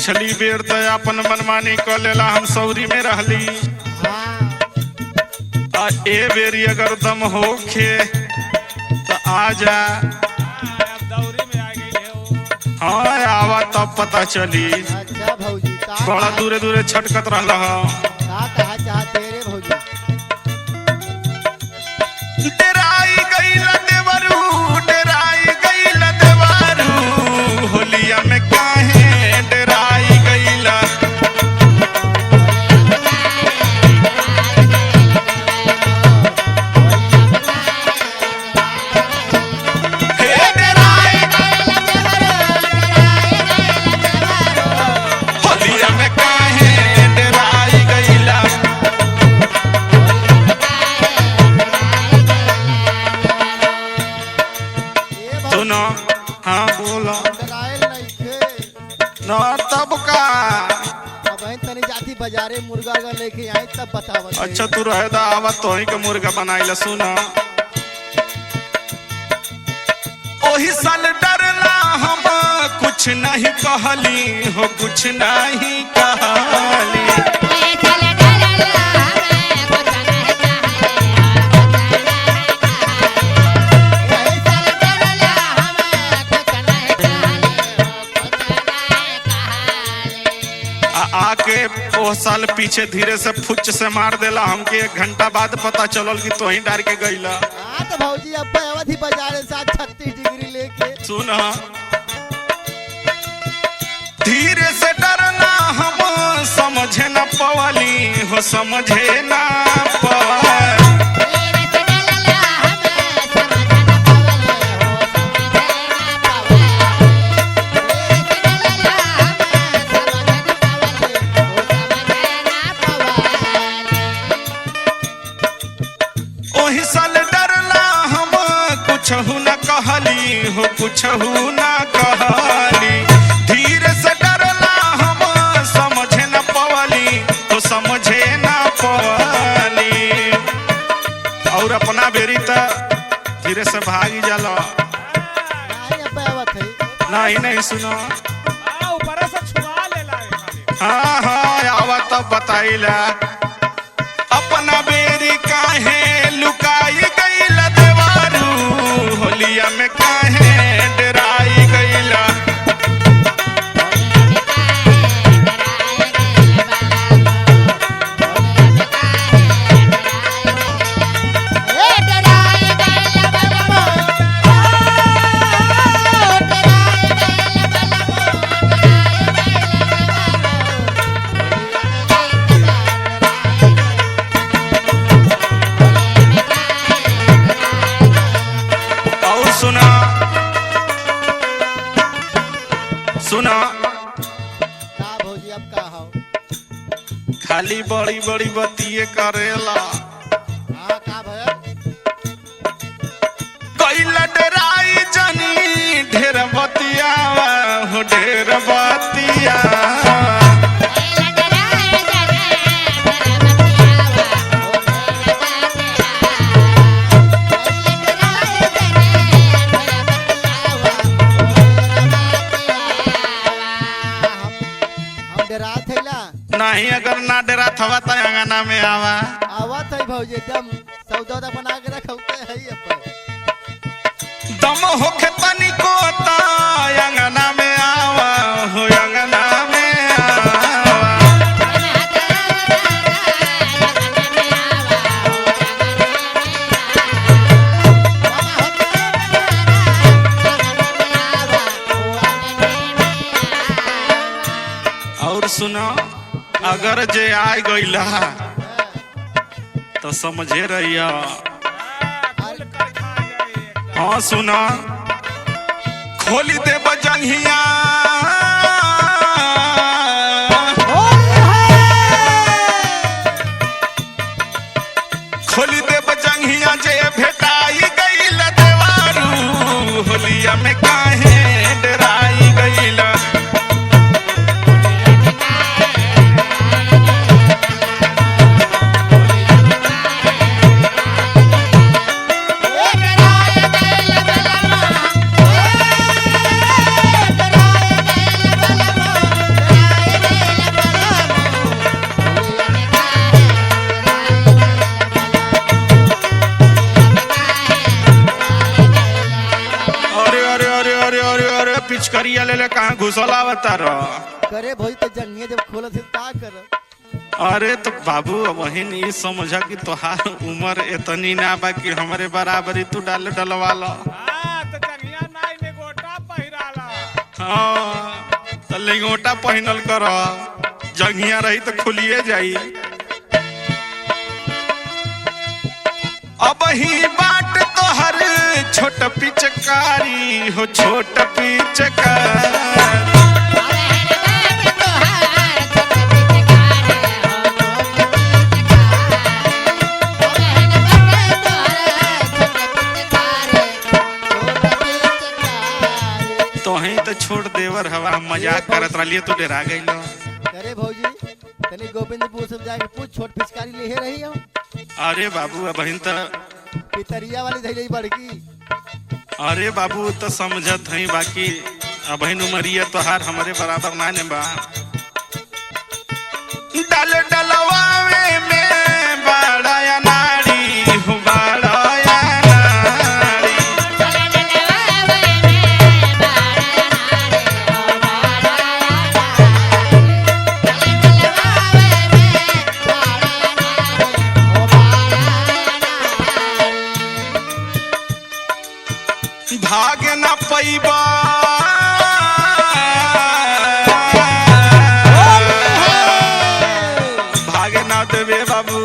पिछली बेर तो अपन मनमानी कर लेला, हम सऊरी में रहली। आ ए बेरी अगर दम होखे तो आ जा। दौरी में आ गई है। हाँ आवा तब पता चली। अच्छा भौजी बड़ा दूरे दूरे छटकत रहला। का कहा चाहते रे भौजी? डेराई गइल देवरू, डेराई गइल देवरू, होलिया में काहे डेराई गइल? हे डेराई होलिया में काहे डेराई गइल? सुनो, हाँ बोलो। डरायल नइखे। ना तब का। अब हम तनी जाती बाजारे मुर्गा अगर लेके आई तब बतावत। अच्छा तू रहे दा, आवा तोही के मुर्गा बनाइला। सुना ओही साल डरला हम कुछ नहीं कहली हो, कुछ नहीं कहली। आके ओ साल पीछे धीरे से फुच से मार देला हमके। 1 घंटा बाद पता चलल कि तोही डार के गइला। हाँ तो भौजी अब अवधि बाजारे 36 डिग्री लेके। सुना धीरे से डरना हम समझे न पवली हो, समझे न पवली। ओही साल डरला हम कुछहु न कहली हो, कुछहु न कहली। धीरे से डरला हम समझे न पवली हो, समझे न पवली। और अपना बेरी त धीरे से भागी जाला। नहीं अब आवत है। नहीं नहीं सुनो। ऊपर से छुआ लेला है खाली। हाँ हाँ आवा तब बताइला। अपना बेरी काहे लुकाई गइल देवारू, होलिया में काहे डराई गइल? और सुना सुना का भौजी अब का हो? खाली बड़ी बड़ी बतिये करेला। हाँ का भैया? कैल डराई जनी ढेर बतियावा हो, ढेर बतियावा। हम डरा थैला। नहीं अगर ना डरा थवा तो अंगना में आवा। आवत है भौजी एकदम सौदा बना के रखौते है अपन। दम होखे तनिको ता अंगना में आवा हो, अंगना में आवा। और सुनो अगर जे आ गइला तो समझे रहिया। हाँ सुना खोली दे बजंगिया, खोली दे बजंगिया जे भेटाई गइल देवारू, होलिया में काहे डराई गइल? पिचकरिया ले ले कहाँ घुसल आवता रह। करे भौजी तो जंगिया जब खोलत है का कर। अरे तो बाबू वही नहीं समझा कि तोहार उम्र इतनी ना बा कि हमारे बराबरी तू डलवा लो। हाँ तो जंगिया नाई में गोटा पहिराला। हाँ तो लिंगोटा पहनल कर, जंगिया रही तो खुलिए जाई। अब ही बाट तो हर छोट पिचकारी हो, छोट पिचकारी। तोही तो छोड़ देवर हवा मजाक करत रहिए तू डरा गइलो। करे भौजी तनी गोविंदपुर से जाके पूछ छोट पिचकारी ले रही हो। अरे बाबू बहन तो पितरिया वाली धैले बड़की। अरे बाबू तो समझत हई बाकी अबहिन उमरिया तोहार हमारे बराबर ना ने बा। डल डलवावे में बड़ा या नारी हो, बड़ा या नारी। भाग न पैबा भाग न देवे बाबू,